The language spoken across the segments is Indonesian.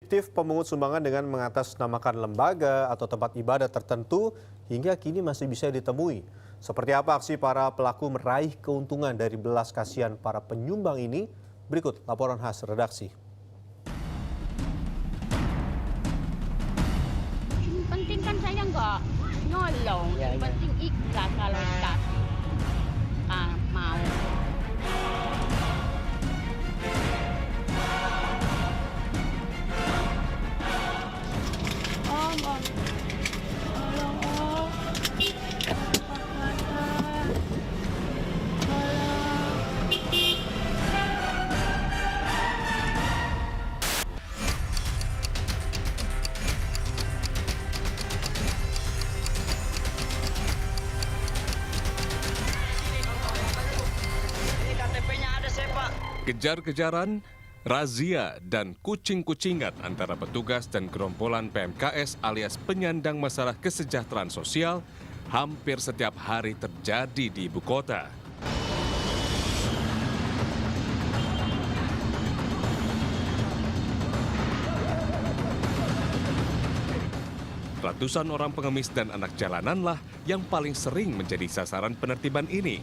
Aktif pemungut sumbangan dengan mengatasnamakan lembaga atau tempat ibadah tertentu hingga kini masih bisa ditemui. Seperti apa aksi para pelaku meraih keuntungan dari belas kasihan para penyumbang ini? Berikut laporan khas redaksi. Yang penting kan saya nggak nyolong, yang penting ikhlas kalau dikasih mau. Kejar-kejaran, razia, dan kucing-kucingan antara petugas dan gerombolan PMKS alias penyandang masalah kesejahteraan sosial hampir setiap hari terjadi di ibu kota. Ratusan orang pengemis dan anak jalananlah yang paling sering menjadi sasaran penertiban ini.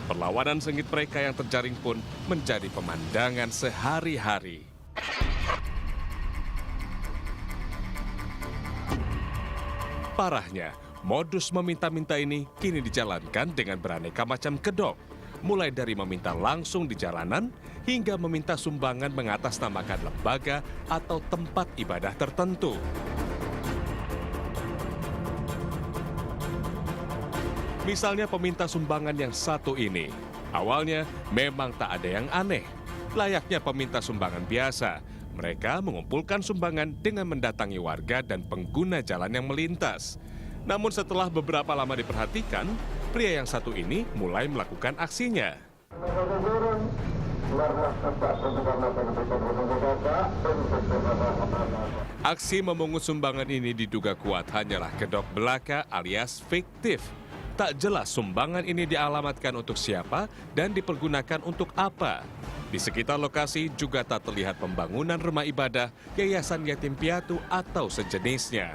Perlawanan sengit mereka yang terjaring pun menjadi pemandangan sehari-hari. Parahnya, modus meminta-minta ini kini dijalankan dengan beraneka macam kedok. Mulai dari meminta langsung di jalanan, hingga meminta sumbangan mengatasnamakan lembaga atau tempat ibadah tertentu. Misalnya peminta sumbangan yang satu ini. Awalnya memang tak ada yang aneh. Layaknya peminta sumbangan biasa, mereka mengumpulkan sumbangan dengan mendatangi warga dan pengguna jalan yang melintas. Namun setelah beberapa lama diperhatikan, pria yang satu ini mulai melakukan aksinya. Aksi memungut sumbangan ini diduga kuat hanyalah kedok belaka alias fiktif. Tak jelas sumbangan ini dialamatkan untuk siapa dan dipergunakan untuk apa. Di sekitar lokasi juga tak terlihat pembangunan rumah ibadah, yayasan yatim piatu atau sejenisnya.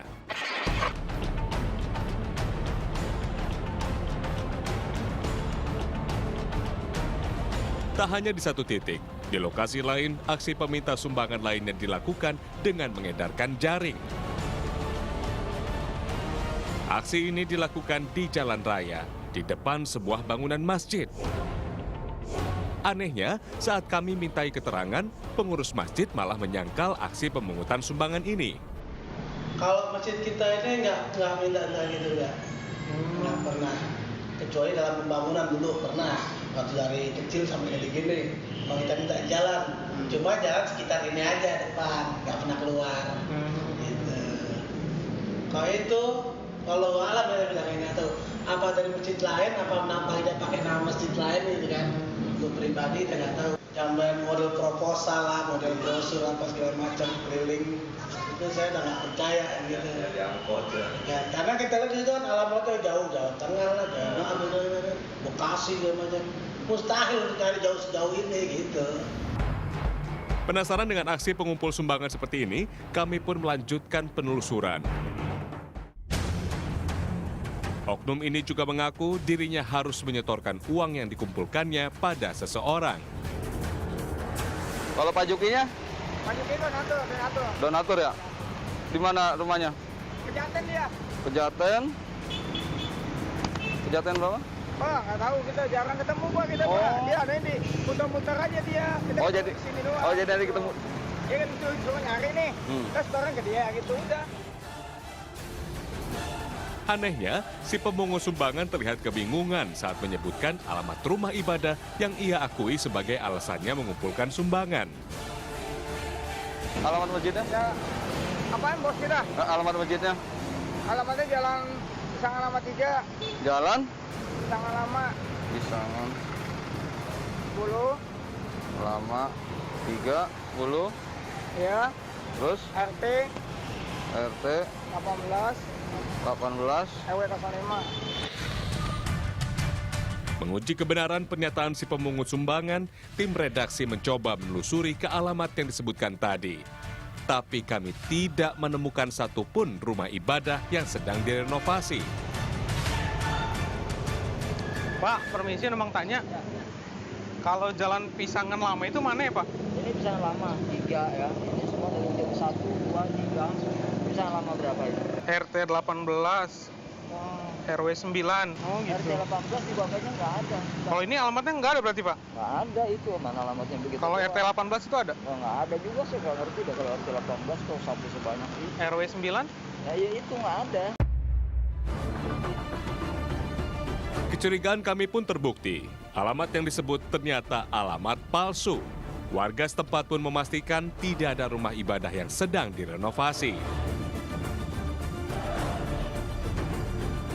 Tak hanya di satu titik, di lokasi lain aksi peminta sumbangan lainnya dilakukan dengan mengedarkan jaring. Aksi ini dilakukan di jalan raya, di depan sebuah bangunan masjid. Anehnya, saat kami mintai keterangan, pengurus masjid malah menyangkal aksi pemungutan sumbangan ini. Kalau masjid kita ini nggak minta gitu ya, nggak pernah. Kecuali dalam pembangunan dulu pernah, waktu dari kecil sampai gini, kalau kita minta jalan, cuma jalan sekitar ini aja depan, nggak pernah keluar. Gitu. Kalau itu kalau alam ya bilangnya tuh apa dari masjid lain, apa menambah tidak pakai nama masjid lain gitu kan. Untuk pribadi saya nggak tahu. Jamban model proposal lah, model brosur apa segala macam keliling itu saya udah nggak percaya gitu. Ya, karena kita lihat itu kan alamatnya jauh Jawa Tengah lah, Jawa Bekasi segala macam. Mustahil untuk cari jauh sejauh ini gitu. Penasaran dengan aksi pengumpul sumbangan seperti ini, kami pun melanjutkan penelusuran. Oknum ini juga mengaku dirinya harus menyetorkan uang yang dikumpulkannya pada seseorang. Kalau Pak Jukinya? Pak Juki donatur. Donatur ya? Di mana rumahnya? Pejaten dia. Pejaten? Pejaten berapa? Pak, nggak tahu, kita jarang ketemu Pak, dia ada ini, muter-muter aja dia. Kita jadi sini doang. Oh, jadi ketemu. Dia kan cuma nyari nih, terus barang ke dia gitu udah. Anehnya, si pemungut sumbangan terlihat kebingungan saat menyebutkan alamat rumah ibadah yang ia akui sebagai alasannya mengumpulkan sumbangan. Alamat masjidnya? Ya, apaan bos kita? Alamat masjidnya? Alamatnya Jalan Pisangan Lama 3. Jalan? Pisangan Lama. Pisangan 10. Lama 30. Ya. Terus? RT 18. 18. RW 05. Menguji kebenaran pernyataan si pemungut sumbangan, tim redaksi mencoba menelusuri ke alamat yang disebutkan tadi. tapi kami tidak menemukan satupun rumah ibadah yang sedang direnovasi. Pak, permisi memang tanya. Kalau jalan Pisangan Lama itu mana ya, Pak? Ini Pisangan Lama 3 ya. Ini semua dari tim 1, 2, 3. Pisangan Lama berapa ini? RT 18, RW 9. Oh gitu. RT 18 di bawahnya nggak ada. Kalau ini alamatnya nggak ada berarti, Pak? Nggak ada itu, mana alamatnya begitu. Kalau RT 18 itu ada? Oh, nggak ada juga sih, nggak ngerti deh kalau RT 18 kok sampai sebanyak itu. RW 9? Ya itu nggak ada. Kecurigaan kami pun terbukti. Alamat yang disebut ternyata alamat palsu. Warga setempat pun memastikan tidak ada rumah ibadah yang sedang direnovasi.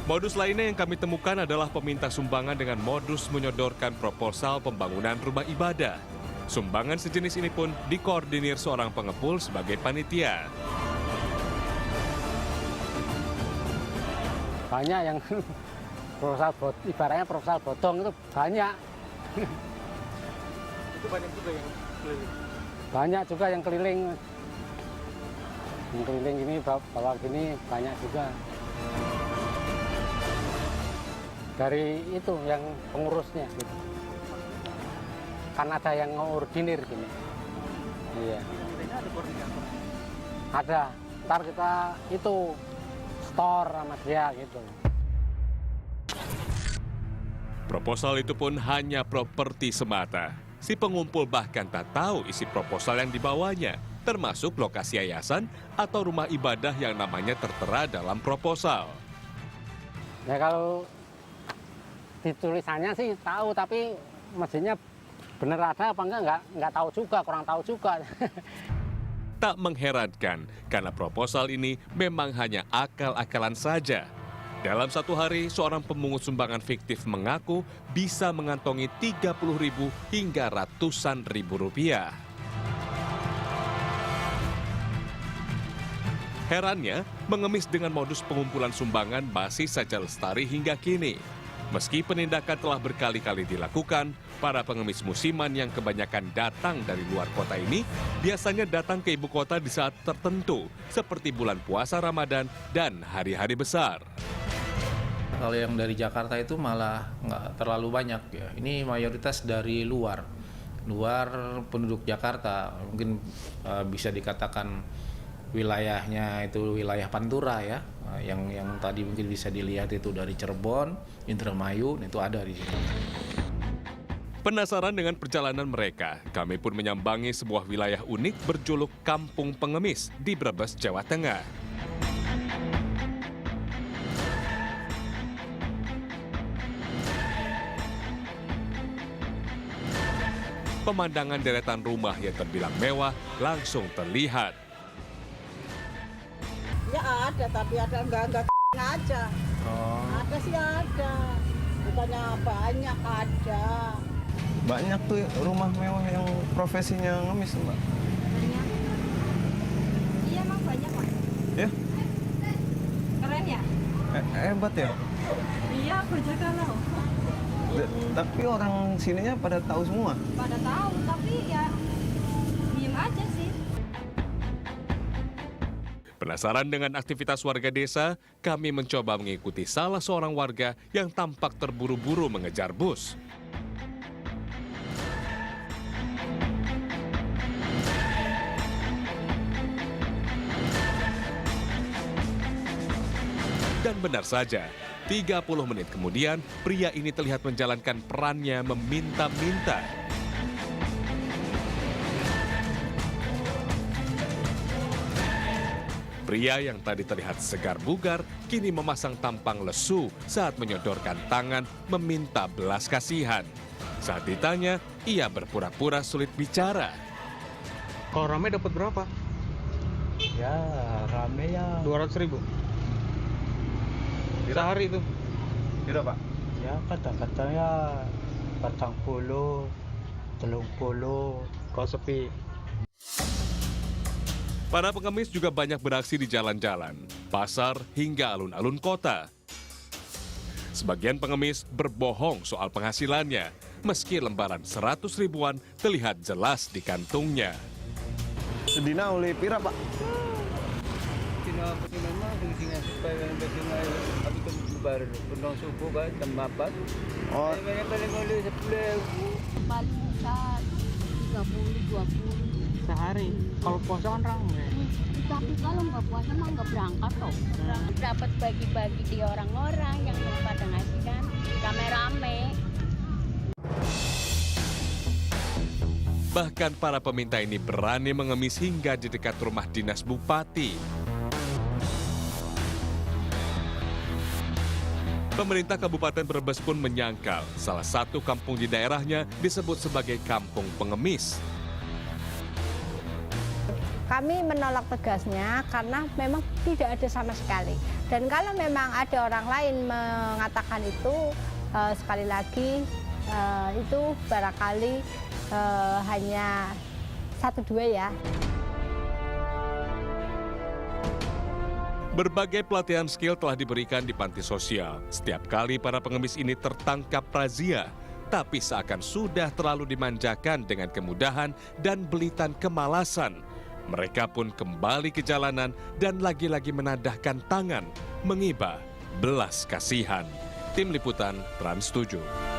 Modus lainnya yang kami temukan adalah peminta sumbangan dengan modus menyodorkan proposal pembangunan rumah ibadah. Sumbangan sejenis ini pun dikoordinir seorang pengepul sebagai panitia. Banyak yang ibaratnya proposal bodong itu banyak. Itu banyak juga yang keliling. Banyak juga yang keliling. Yang keliling ini bawa gini banyak juga. Dari itu yang pengurusnya gitu. Kan ada yang ngordinir gini. Iya. Ada koordinator. Ada. Ntar kita itu store sama dia gitu. Proposal itu pun hanya properti semata. Si pengumpul bahkan tak tahu isi proposal yang dibawanya, termasuk lokasi yayasan atau rumah ibadah yang namanya tertera dalam proposal. Ya kalau ditulisannya sih tahu, tapi mestinya bener ada apa enggak tahu juga, kurang tahu juga. Tak mengherankan karena proposal ini memang hanya akal-akalan saja. Dalam satu hari, seorang pemungut sumbangan fiktif mengaku bisa mengantongi 30.000 hingga ratusan ribu rupiah. Herannya, mengemis dengan modus pengumpulan sumbangan masih saja lestari hingga kini. Meski penindakan telah berkali-kali dilakukan, para pengemis musiman yang kebanyakan datang dari luar kota ini biasanya datang ke ibu kota di saat tertentu, seperti bulan puasa Ramadan dan hari-hari besar. Kalau yang dari Jakarta itu malah nggak terlalu banyak ya. Ini mayoritas dari luar penduduk Jakarta. Mungkin bisa dikatakan wilayahnya itu wilayah Pantura ya. Yang tadi mungkin bisa dilihat itu dari Cirebon, Indramayu, itu ada di sini. Penasaran dengan perjalanan mereka, kami pun menyambangi sebuah wilayah unik berjuluk Kampung Pengemis di Brebes, Jawa Tengah. Pemandangan deretan rumah yang terbilang mewah langsung terlihat. Ya ada, tapi ada enggak aja. Oh. Ada sih ada. Bukannya banyak ada. Banyak tuh rumah mewah yang profesinya ngemis, Mbak. Banyak. Iya emang banyak, Pak. Ya? Keren ya? Hebat ya? Iya, berjaga loh. Tapi orang sininya pada tahu semua. Pada tahu, tapi ya diem aja sih. Penasaran dengan aktivitas warga desa, kami mencoba mengikuti salah seorang warga yang tampak terburu-buru mengejar bus. Dan benar saja, 30 menit kemudian, pria ini terlihat menjalankan perannya meminta-minta. Pria yang tadi terlihat segar bugar, kini memasang tampang lesu saat menyodorkan tangan meminta belas kasihan. Saat ditanya, ia berpura-pura sulit bicara. Kalau rame dapat berapa? Ya rame ya. 200.000. Sehari itu. Tidak, Pak. Ya kadang-kadang ya 40, 30. Kalau sepi. Para pengemis juga banyak beraksi di jalan-jalan, pasar, hingga alun-alun kota. Sebagian pengemis berbohong soal penghasilannya, meski lembaran 100 ribuan terlihat jelas di kantungnya. Sedina oleh pira, Pak? Kenapa mah fungsinya supaya bagaimana habis itu baru penuh subuh kan jam 4. Oh, Paling oleh 10.000. Paling bisa 30-20. Sehari. Kalau puasa kan ramai. Tapi kalau nggak puasa mah nggak berangkat toh. Dapat bagi-bagi di orang-orang yang pada ngasih kan rame-rame. Bahkan para peminta ini berani mengemis hingga di dekat rumah dinas bupati. Pemerintah Kabupaten Brebes pun menyangkal salah satu kampung di daerahnya disebut sebagai kampung pengemis. Kami menolak tegasnya karena memang tidak ada sama sekali. Dan kalau memang ada orang lain mengatakan itu, sekali lagi itu barangkali hanya 1-2 ya. Berbagai pelatihan skill telah diberikan di panti sosial. Setiap kali para pengemis ini tertangkap razia, tapi seakan sudah terlalu dimanjakan dengan kemudahan dan belitan kemalasan. Mereka pun kembali ke jalanan dan lagi-lagi menadahkan tangan, mengiba belas kasihan. Tim Liputan Trans 7.